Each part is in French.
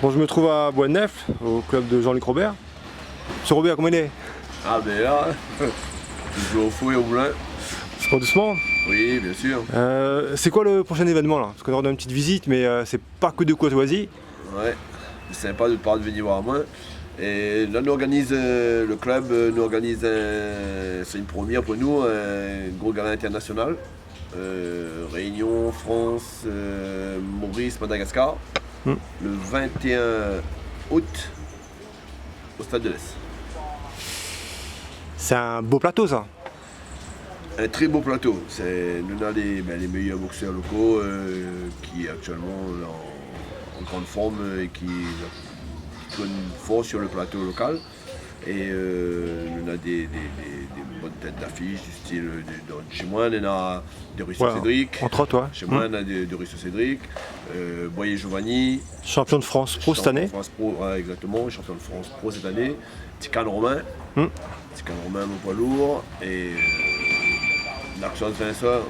Bon, je me trouve à Bois-de-Neuf, au club de Jean-Luc Robert. Monsieur Robert, comment il est? Ah ben là, toujours au fou et au moulin. C'est pas doucement? Oui, bien sûr. C'est quoi le prochain événement là? Parce qu'on aura une petite visite, mais c'est pas que de courtoisie. Ouais, c'est sympa de pas de venir voir moi. Et là, nous organise, le club nous organise, c'est une première pour nous, un gros gala international. Réunion, France, Maurice, Madagascar. Le 21 août au Stade de l'Est. C'est un beau plateau ça. Un très beau plateau. Nous avons les meilleurs boxeurs locaux qui actuellement en grande forme et qui donnent fort sur le plateau local. Et nous avons des bonnes têtes d'affiche du style chez moi, on a de Russo Cédric. Entre autres, ouais. Chez moi, on a de Russo Cédric, Boyer Giovanni. Champion de France Pro cette année. France Pro, ouais, exactement, champion de France Pro cette année. Tican Romain. Tican Romain, mon poids lourd. Et Narcos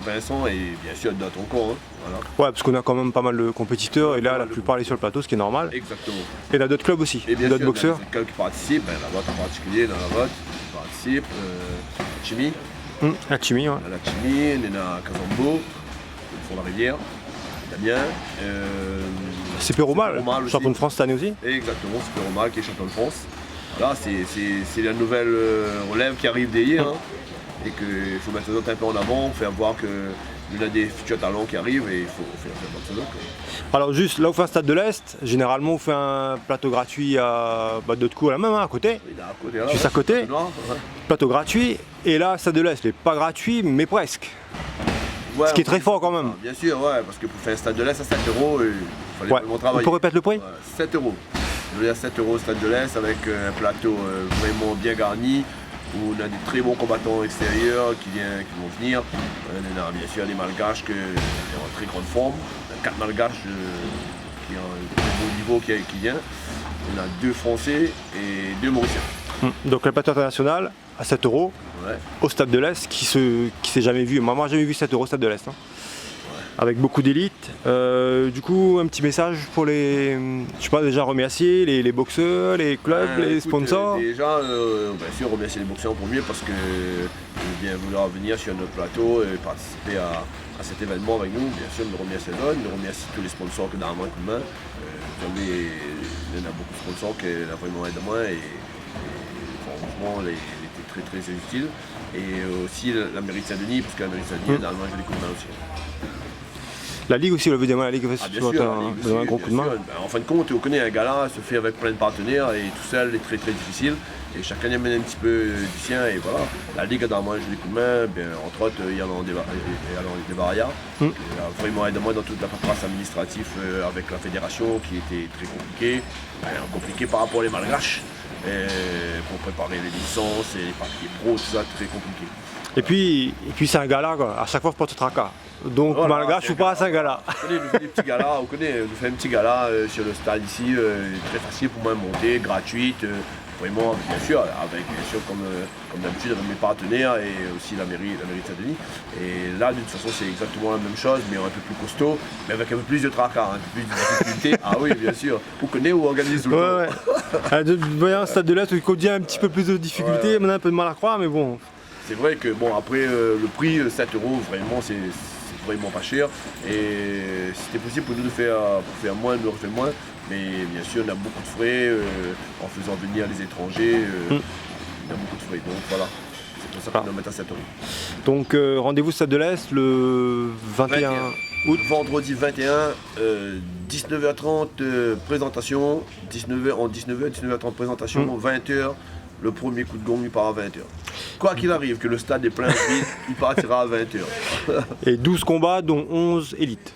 Vincent et bien sûr d'autres encore. Hein, voilà. Ouais, parce qu'on a quand même pas mal de compétiteurs et là la plupart sont sur le plateau, ce qui est normal. Exactement. Et il y a d'autres clubs aussi, d'autres boxeurs. Il y a quelques qui participent, la vote en particulier, dans la vote, qui participe, Chimie. La chimie, ouais. La Chimie, on a Casambo, le Fond de la Rivière, Damien. C'est Romal, champion de France cette année aussi. Exactement, c'est Romal qui est champion de France. Là, c'est la nouvelle relève qui arrive derrière. Hein. Et qu'il faut mettre les autres un peu en avant, faire voir qu'il y a des futurs talents qui arrivent et il faut faire ça d'autres. Alors juste, là où on fait un Stade de l'Est, généralement on fait un plateau gratuit à d'autres coups à la même, à côté. Oui, à côté là, juste à côté, plateau gratuit. Et là, Stade de l'Est, il n'est pas gratuit, mais presque. Ouais, ce qui est très fort quand même. Bien sûr, ouais, parce que pour faire un Stade de l'Est à 7 €, il fallait vraiment travailler. On peut répéter le prix? 7 €. Je veux dire 7 € Stade de l'Est avec un plateau vraiment bien garni. Où on a des très bons combattants extérieurs qui vont venir. On a bien sûr des malgaches qui sont en très grande forme. On a 4 malgaches qui ont un très bon niveau qui vient. On a 2 français et 2 mauriciens. Donc le plateau international à 7 € au Stade de l'Est qui s'est jamais vu. Moi j'ai jamais vu 7 € au Stade de l'Est. Hein. Avec beaucoup d'élites. Du coup, un petit message pour les, je sais pas, déjà remercier les boxeurs, les clubs, les sponsors. Déjà, bien sûr, remercier les boxeurs en premier parce que bien vouloir venir sur notre plateau et participer à cet événement avec nous. Bien sûr, nous remercier l'ONU, nous remercier tous les sponsors qui donnent un coup de main. Il y en a beaucoup de sponsors qui ont vraiment aidé moi et franchement, il était très très utile. Et aussi la mairie de Saint-Denis, parce que la mairie de Saint-Denis, normalement, je les coups de main aussi. La Ligue aussi, évidemment, la Ligue fait un gros coup de main. En fin de compte, on connaît un gala, se fait avec plein de partenaires et tout seul est très très difficile. Et chacun y amène un petit peu du sien et voilà. La Ligue a normalement joué des coups de main, bien, entre autres, il y en a des barrières. Il a vraiment aidé moi dans toute la paperasse administrative avec la fédération qui était très compliquée par rapport aux malgaches. Pour préparer les licences et les papiers pro, tout ça, très compliqué. Et puis c'est un gala, quoi. À chaque fois, il faut pas te tracas. Donc, voilà, malgache ou pas, c'est un gala. On nous fait des petits galas, on nous fait un petit gala sur le stade ici, très facile pour moi de monter, gratuite. Vraiment, bien sûr, comme d'habitude, avec mes partenaires et aussi la mairie de Saint-Denis. Et là, de toute façon, c'est exactement la même chose, mais un peu plus costaud, mais avec un peu plus de tracas, un peu plus de difficulté. Ah oui, bien sûr. Vous connaissez ou organisez tout le temps. De voyant un Stade de l'Est où il contient un petit peu plus de difficulté, on a un peu de mal à croire, mais bon. C'est vrai que, bon, après, le prix, 7 €, vraiment, c'est vraiment pas cher. Et c'était possible pour nous de faire moins, nous refait moins. Mais bien sûr, on a beaucoup de frais en faisant venir les étrangers. On a beaucoup de frais. Donc voilà, c'est pour ça qu'on va mettre à 7 €. Donc rendez-vous Stade de l'Est le 21 août. Vendredi 21, 19h30 présentation. 19h30 présentation, 20h. Le premier coup de gong, il part à 20h. Quoi qu'il arrive, que le stade est plein vide, il partira à 20h. Et 12 combats, dont 11 élites.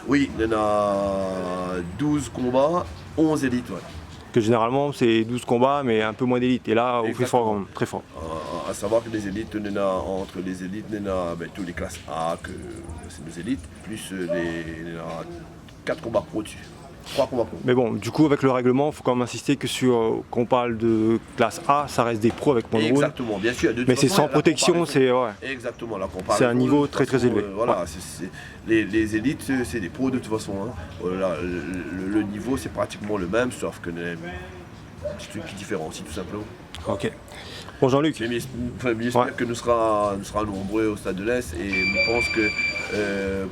Oui, il y en a 12 combats, 11 élites. Ouais. Que généralement, c'est 12 combats, mais un peu moins d'élites. Et là, on fait fort, quand même, très fort. À savoir que les élites, entre les élites, il y en a tous les classes A, que c'est nos élites, plus il y en a 4 combats pro dessus. Je crois qu'on va prendre. Mais bon, du coup, avec le règlement, il faut quand même insister que quand on parle de classe A, ça reste des pros avec point de roue. Exactement, bien sûr. Mais c'est sans protection, c'est Exactement, la comparaison. C'est un niveau très très élevé. Voilà, les élites, c'est des pros de toute façon. Hein. Voilà, le niveau, c'est pratiquement le même, sauf que c'est truc qui différencie tout simplement. Ok. Bon, Jean-Luc. J'espère que nous serons nombreux au Stade de l'Est et je pense que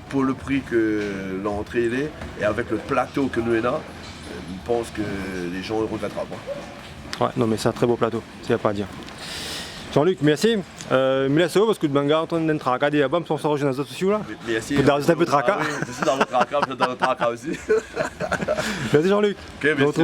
pour le prix que l'entrée est et avec le plateau que nous avons, je pense que les gens ne regretteront pas. Ouais, non mais c'est un très beau plateau, il n'y a pas à dire. Jean-Luc, merci. Me laisse parce que de en train d'entrer à Cadé là-bas, on s'en rejoint dans les là. Merci. Pour un peu de tracas. Je suis dans votre tracas, je suis dans votre tracas aussi. Merci Jean-Luc. Ok, merci.